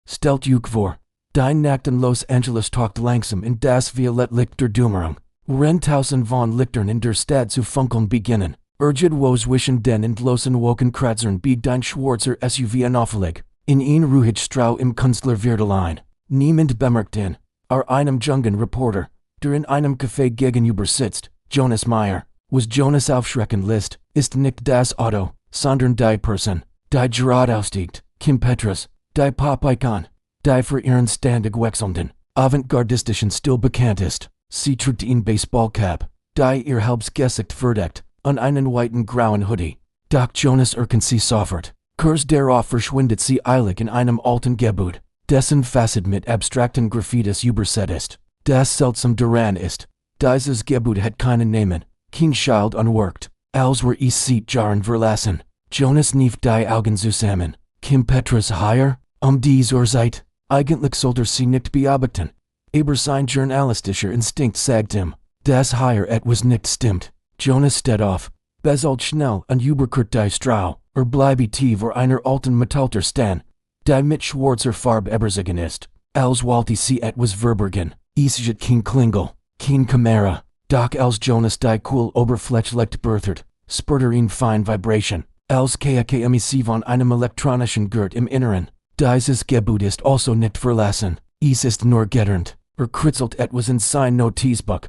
Stelt uk vor. Die Nacht in Los Angeles talkt langsam in das Violett Lichter Dämmerung. Rentausen von Lichtern in der Stadt zu funkeln beginnen. Urged woes wischen den und losen woken Kratzern bieg dein Schwarzer SUV anauffällig. In een ruhig Strau im Künstler Viertelein. Niemand bemerkt den. Einem jungen Reporter, der in einem Café gegenüber sitzt, Jonas Meyer, was Jonas aufschrecken lässt, ist nicht das Auto, sondern die Person, die gerade aussteigt, Kim Petras, die Pop-Icon, die für ihren ständig wechselnden, avantgardistischen Stil bekannt ist. Sie trägt ein Baseballcap, die ihr Halbgesicht verdeckt, und einen weiten grauen Hoodie. Doch Jonas erkennt sie sofort. Kurz darauf verschwindet sie eilig in einem alten Gebäude, dessen Fassade mit abstrakten Graffitis übersät ist. Das seltsam daran ist, dieses Gebäude hat keinen Namen, kein Schild unwerkt, als wär es seit Jahren verlassen. Jonas knieft die Augen zusammen. Kim Petras hier? Diese Uhrzeit? Eigentlich sollte sie nicht beobachten. Aber sein journalistischer Instinkt sagt ihm, dass hier etwas nicht stimmt. Jonas steht auf, bezahlt schnell und überquert die Strau, bleibt tief vor einer alten Metalltür stehen, die mit schwarzer Farbe überzogen ist. Als wollte sie etwas verbergen. Es ist kein Klingel, kein Kamera, doch als Jonas die cool Oberfläche berthert, spürt in fein Vibration. Als KAKMEC von einem elektronischen Gurt im Inneren. Dieses Gebäude ist also nicht verlassen. Es ist nur getternt. Kritzelt etwas in sein Notizbuch.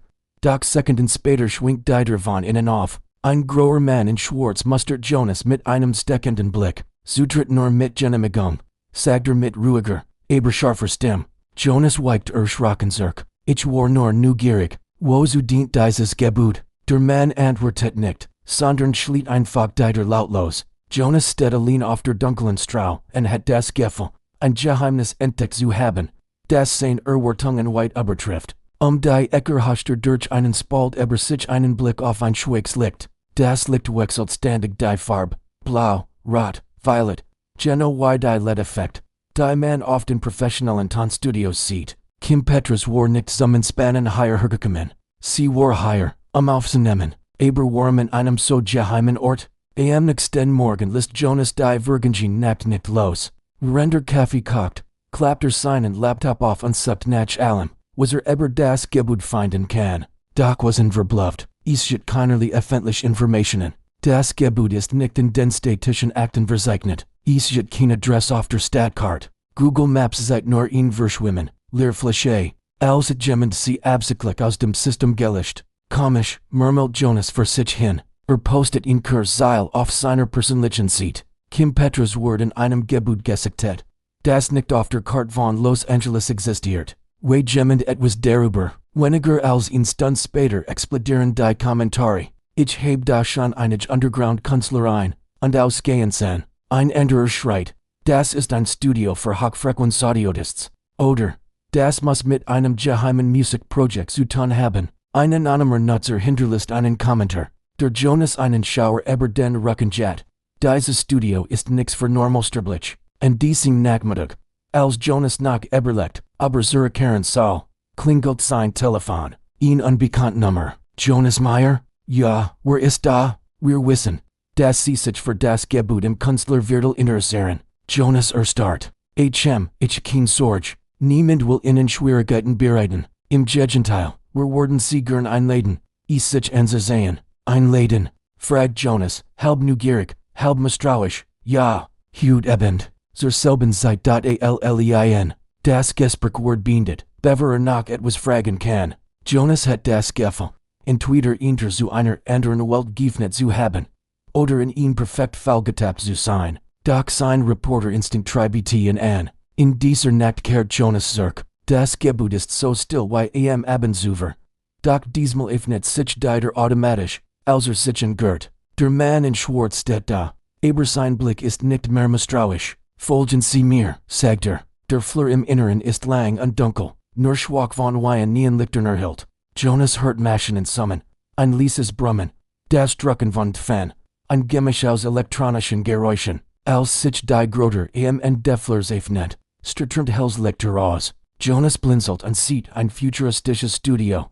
Doch Sekunden später schwingt die von innen auf. Ein grauer Mann in Schwarz mustert Jonas mit einem steckenden Blick. Zutritt nur mit Genehmigung. Sagt mit ruhiger, aber scharfer Stimme. Jonas weicht erschrocken zurück. Ich war nur neugierig. Wozu dient dieses Gebäude? Der Mann antwortet nicht, sondern schliet einfach weiter lautlos. Jonas steht allein auf der dunklen Strau und hat das Gefühl, ein Geheimnis entdeckt zu haben, das seine Erwartungen weit übertrifft. Die Ecke hascht durch einen Spalt über sich einen Blick auf ein schwaches Licht. Das Licht wechselt ständig die Farbe. Blau, Rot, Violet. Genau wie die LED-Effekt, die man oft in professionellen Tonstudios sieht. Kim Petras war nicht zum Entspannen hierher gekommen. Sie war hier, aufzunehmen. Aber warum in einem so geheimen Ort? Am nächsten Morgen lässt Jonas die Virgin Nacht nicht los. Render Kaffee kocht, klappt seinen Laptop auf und sucht nach allem, was über das Gebäude finden kann. Doch was verbluft, es gibt keinerlei öffentliche Informationen. Das Gebäude ist nicht in den städtischen Akten verzeichnet. Es gibt keine Adresse auf der Stadtkarte. Google Maps zeigt nur ein Verschwimmen, leer Fläche. Als jemand sie absichtlich aus dem System gelöscht. Komisch, murmelt Jonas für sich hin. Postet ein Kurzseil auf seiner persönlichen Seite. Kim Petras Wort in einem Gebäude gesichtet, das nicht auf der Karte von Los Angeles existiert. Weil jemand etwas darüber, weniger als eine Stunde später explodieren die Kommentare. Ich habe da schon einige Underground-Künstler ein, und ausgehen sehen. Ein anderer schreit, das ist ein Studio für Hochfrequenz-Audiodists. Oder, das muss mit einem geheimen Musikprojekt zu tun haben. Ein anonymer Nutzer hinterlässt einen Kommentar, der Jonas einen Schauer über den Rücken jet. Dieses Studio ist nix für Normalsterblich. Und diesen Nachmittag, als Jonas nach überlegt, aber zurückkehren soll, klingelt sein Telefon. Ein unbekannt Nummer. Jonas Meyer? Ja, wer ist da? Wir wissen, dass Sie sich für das Gebäude im Künstlerviertel interessieren. Jonas erstarrt. Ich kein Sorge. Niemand will Ihnen Schwierigkeiten bereiten. Im Gegenteil, wir werden Sie gern einladen. Es sich anzusehen. Einladen? Fragt Jonas, halb neugierig, halb misstrauisch. Ja, Hut ebend. Zur selben Zeit allein. Das Gespräch beendet, bevor noch etwas fragen kann. Jonas hat das Gefühl, in Twitter inter zu einer anderen Welt geöffnet zu haben. Oder in ihn perfekt Fall getappt zu sein. Doch sein Reporterinstinkt treibt ihn an. In dieser Nacht kehrt Jonas zurück. Das Gebäude ist so still wie am Abendzuver. Doch diesmal öffnet sich der automatisch, als sich entgört. Der Mann in Schwarz steht da. Aber sein Blick ist nicht mehr misstrauisch. Folgen Sie mir, sagt Der Flur im Inneren ist lang und dunkel. Nur schwach von Weien Neonlichtern erhellt. Jonas hört Maschinen summen. Ein leises Brummen. Das Drucken von Tfan. Ein Gemisch aus elektronischen Geräuschen. Als sich die Groter und Deflers öffnet, strömt helles Licht heraus. Jonas blinzelt und sieht ein futuristisches Studio,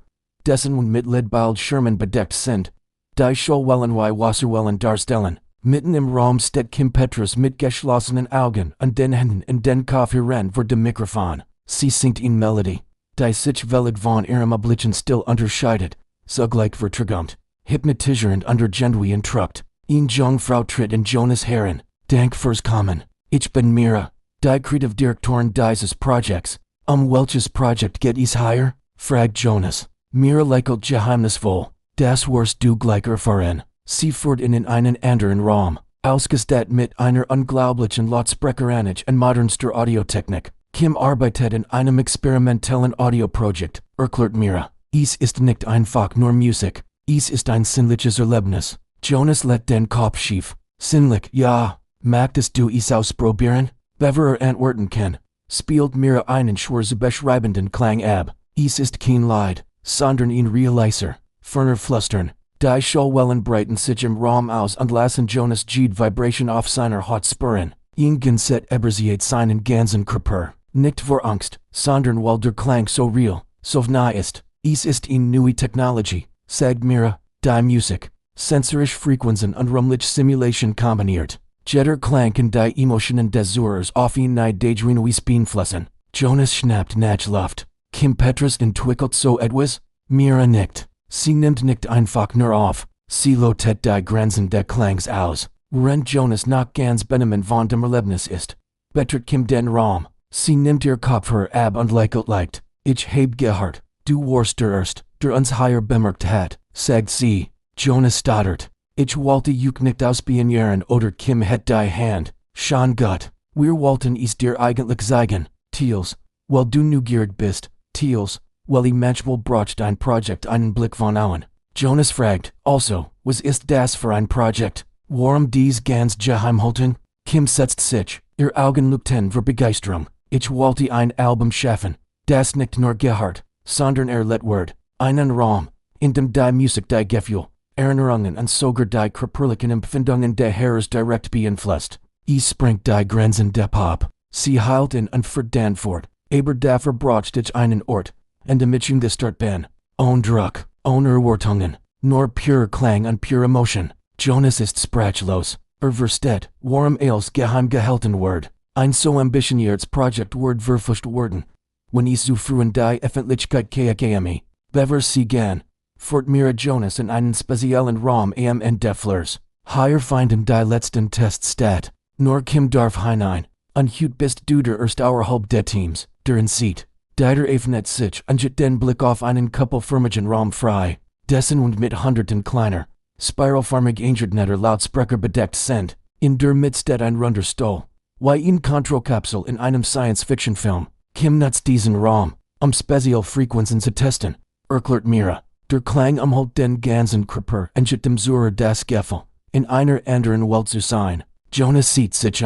dessen mit LED-Bildschirmen bedeckt sind. Die Schallwellen wie Wasserwellen darstellen. Mitten im Raum steht Kim Petras mit geschlossenen Augen und den Händen in den Kopfhörern vor dem Mikrofon. Sie singt in Melodie, die sich völlig von ihrem Oblitzen still unterscheidet, zugleich verträumt, hypnotisierend und entrückt. Een Jungfrau tritt in Jonas heran. Dank fürs Kommen. Ich bin Mira, die Kreativdirektorin dieses Projekts. Welches Projekt geht es hier? Fragt Jonas. Mira lächelt geheimnisvoll. Das wirst du gleich erfahren. Sie führt ihn in einen anderen Raum, ausgestattet mit einer unglaublichen Lautsprecheranlage und modernster Audiotechnik. Kim arbeitet in einem experimentellen Audioprojekt, erklärt Mira. Es ist nicht einfach nur Musik, es ist ein sinnliches Erlebnis. Jonas lädt den Kopf schief. Sinnlich, ja. Magst du es ausprobieren? Bevor antworten kann, spielt Mira einen schwer beschreibenden Klang ab. Es ist kein Lied, sondern ein Realizer. Ferner flüstern. Die Schallwellen breiten sich im Raum aus und lassen Jonas jede Vibration auf seiner Haut spüren. Ihn Genset ebrasiert seinen ganzen Körper. Nicht vor Angst, sondern weil der Klang so real, so nah ist. Es ist eine neue Technologie, sagt Mira, die Musik, sensorische Frequenzen und räumliche Simulation kombiniert. Jeder Klang und die Emotionen des Zuhörers auf ihn daydreamig beeinflussen. Jonas schnappt nach Luft. Kim Petras entwickelt so etwas? Mira nickt. Sie nimmt nicht einfach nur auf. Sie lotet die Grenzen des Klangs aus. Während Jonas noch ganz benommen von dem Erlebnis ist, betritt Kim den Raum. Sie nimmt ihr Kopfhörer ab und lächelt leicht. Ich hab gehört, du warst der Erst, der uns hier bemerkt hat, sagt sie. Jonas stottert. Ich wollte juk nicht ausspionieren oder Kim het die Hand. Schon gut. Wir wollten es dir eigentlich sagen, Teals. Weil du neugierig bist, Teals. Weil manchmal braucht ein Projekt einen Blick von außen. Jonas fragt, also, was ist das für ein Projekt? Warum dies ganz geheim halten? Kim setzt sich, ihr Augen leuchten vor Begeisterung. Ich wollte ein Album schaffen. Das nicht nur gehört, sondern let Wort. Einen Raum, in dem die Musik die Gefühl, Erinnerungen und sogar die körperlichen Empfindungen der Hörers direkt beeinflusst. Es sprengt die Grenzen der Pop. Sie heilt in und führt dann fort. Aber dafür braucht ich einen Ort, in dem ich gestart bin. Ohne Druck, ohne Erwartungen, nur pure Klang und pure Emotion. Jonas ist sprachlos. Versteht, warum als geheim gehalten wird. Ein so ambitioniertes Projekt wird verfuscht worden. Wenn es so früh in die Öffentlichkeit käme, bevor sie gehen, fort Mira Jonas in einen speziellen Raum in der Flurs. Hier finden die letzten Tests statt. Nur Kim darf hinein. Und heute bist du der erste außerhalb der Teams, der in sieht. Der öffnet sich und hat den Blick auf einen kuppelförmigen Raum frei, dessen und mit hunderten kleiner, spiralförmig Einschaltnetter Lautsprecher bedeckt sind. In der Mitte steht ein runder Stuhl. Wie eine Kontrollkapsel in einem Science-Fiction-Film. Kim nutzt diesen Raum, Spezialfrequenzen zu testen, erklärt Mira. Der Klang umhält den ganzen Körper und gibt dem Zuhörer das Gefühl, in einer anderen Welt zu sein. Jonas sieht sich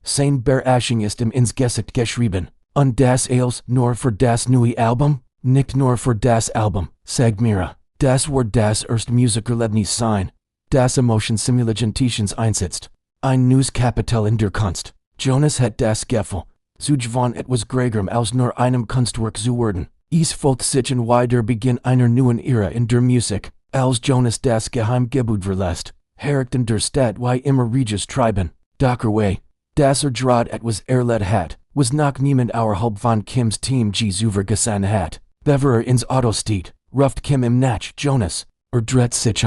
Sein Berachung ist ihm ins Gesicht geschrieben. Und das als nur für das neue Album? Nicht nur für das Album, sagt Mira. Das wird das erste Musikerlebnis sein, das Emotion-Simulations einsetzt. Ein neues Kapitel in der Kunst. Jonas hat das Gefühl, sich von etwas Gregerem als nur einem Kunstwerk zu werden. Es folgt sich in der Beginn einer neuen Ära in der Musik, als Jonas das Geheimgebot verlässt, herricht in der Stadt wie immer reges treiben. Dockerway, das Draht etwas erlebt hat, was noch niemand außerhalb von Kims Team gesehen hat. Bevor ins Auto steht, ruft Kim im Nach Jonas, dreht sich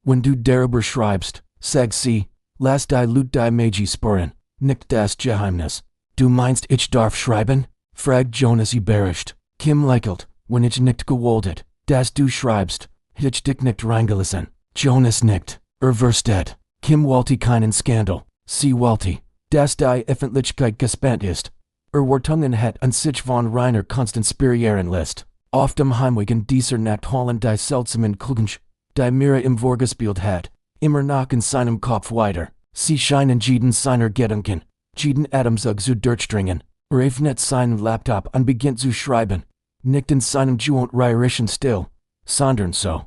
Wenn du darüber schreibst, sagt sie, lass die Leute die Magie spüren, nicht das Geheimnis. Du meinst ich darf schreiben? Fragt Jonas überrascht. Kim lächelt, wenn ich nicht gewollt, dass du schreibst, ich dich nicht reingelassen. Jonas nickt, versteht. Kim wollte keinen Skandal. Sie wollte, dass die Öffentlichkeit gespannt ist. Erwartungen hat und sich von reiner Kunst inspirieren lässt. Auf dem Heimweg in dieser Nacht holen die seltsamen Klungen, die Mira im vorgespielt hat, immer noch in seinem Kopf weiter. Sie scheinen jeden seiner Gedanken, jeden Atemzug zu durchdringen. Öffnet seinen Laptop und beginnt zu schreiben. Nicht in seinem gewohnt Stil, sondern so,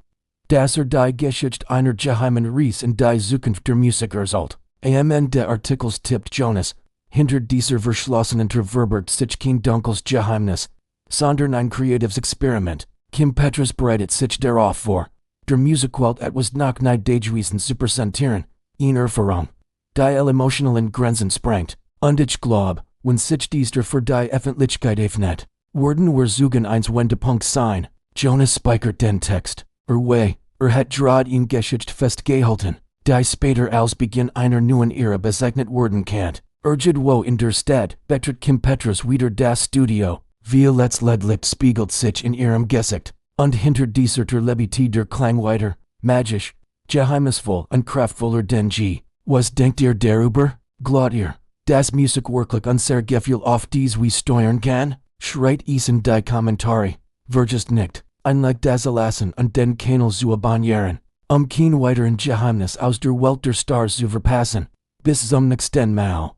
dass die Geschichte einer geheimen Reise in die Zukunft der Musik erzählt. Am Ende der Artikels tippt Jonas, hinter dieser verschlossenen Tür verbirgt sich kein dunkles Geheimnis, sondern ein kreatives Experiment. Kim Petras bereitet sich darauf vor. Der Musikwelt etwas noch nicht daydreamend zu präsentieren, eine Erfahrung, Die emotionalen Grenzen sprengt. Und ich glaub, wenn sich dieser für die Öffentlichkeit öffnet, werden wir zugen eins Wende Punkt sein. Jonas speichert den Text. Way, hat draht ihn Geschichte festgehalten, die später als Beginn einer neuen Ära bezeichnet werden kann. Wo in der Stadt betrat Kim Petras wieder das Studio. Violet's Ledlicht spiegelt sich in ihrem Gesicht. Und hinter dieser Lebete der Klang weiter, magisch, geheimnisvoll und kraftvoller denn je. Was denkt ihr darüber? Glaubt ihr, das Musikwerklich unser Gefühl auf dies wie steuern kann? Schreit es in die Kommentare. Vergest nicht, einlegt das Erlassen und den Kanal zu abonnieren. Kein weiteren Geheimnis aus der Welt der Stars zu verpassen. Bis zum nächsten Mal.